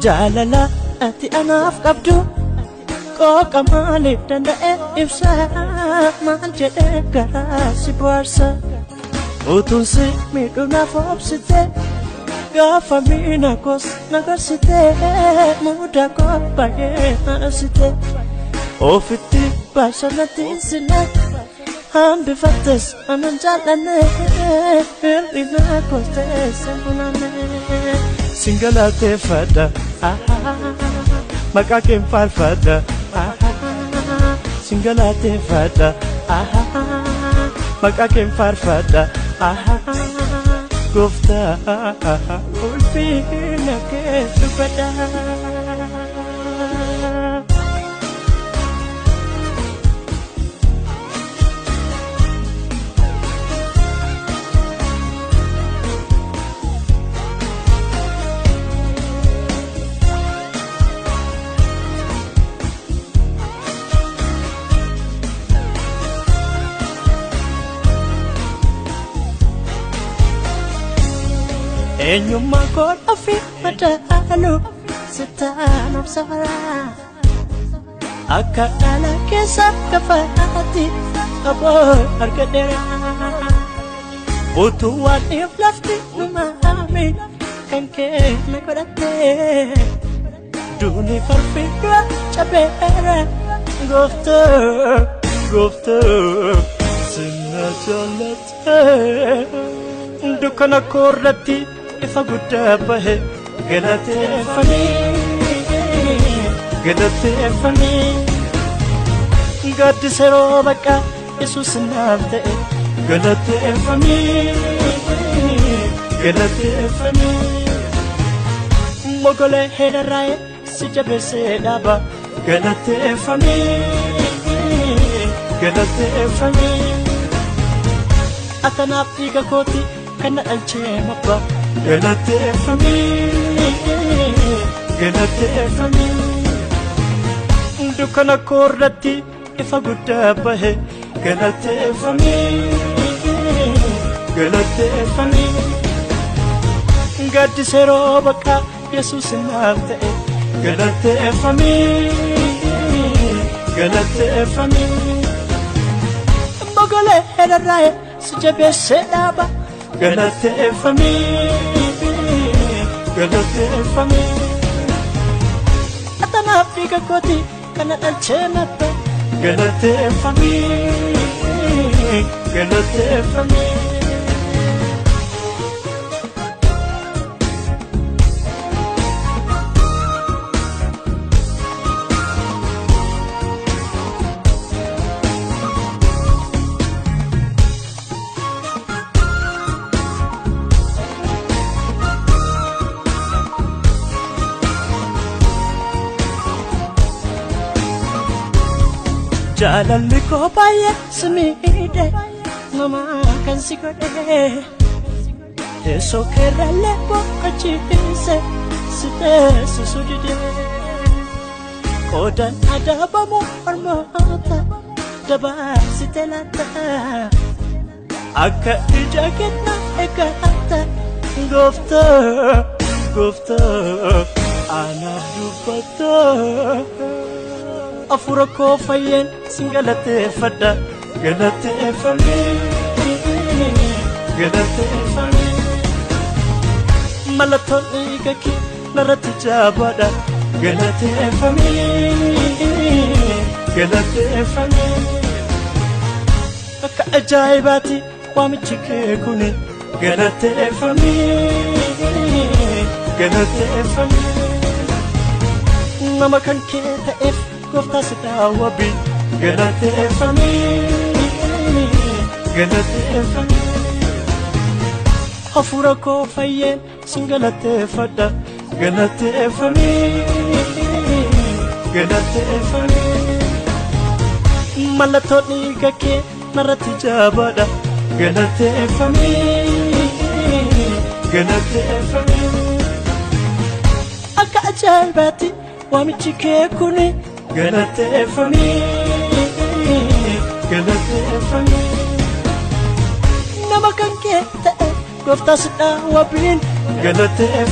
Jaalala ati anaaf qabdu qooqa maaliif danda'e ibsa maal jedhee garaa si bohaarsa utuun si miidhu naaf obsite gaafa miina koos nagarsite muda koo baay'ee haasite ofitti baashanatti sina hambifattes anan jaallanne hir'ina koos teesse munanne singalateeffadha maqaa kee faarfadha singalateeffadha maqaa kee faarfadha Gooftaa ulfina kee dubbadha. Enyuma kod afi madalu setan obsara akala kesa kafati aboy argadera utuwan iflafti numami kanke mekodate duni farfidwa chabera gofta sinna jalate dukana korrati Ifa gudda bahe galateeffami gaddi seroo bakka Yesuus naaf ta'e galateeffami mogolee heedarraa'e si jabeessee dhaaba galateeffami atanaaf dhiiga kooti kana dhalchee mabba galateeffami dukkana koorratti ifa guddaa bahe galateeffami gaddi seroo bakka Yesuus naaf ta'e galateeffami mogolee heedarraa'e si jabeessee dhaaba galateeffami atanaaf dhiiga kooti kana dhalchee mabba galateeffami Jaalalli koo baay'ee si miidhe nama kan si godhe teessoo keerrallee boqochiise si teessisu dide qoodan adabamu hormoota dabaarsite laata akka ija kenna eeggata Gooftaa anaaf dubbata afura koo fayyeen singalateeffadha galateeffami mallattoon dhiiga kee narratti jaabaadha galateeffami akka ajaa'ibaati waamichi kee kuni galateeffami nama kan kee ta'eef Gooftaa si daawwabi galateeffami hafuura koo fayyeen singalateeffadha galateeffami mallattoo dhiiga kee narratti jaabaadha galateeffami akka ajaa'ibaati waamichi kee kuni galateeffami nama kan kee ta'e Gooftaa si daawwabiin galateeffami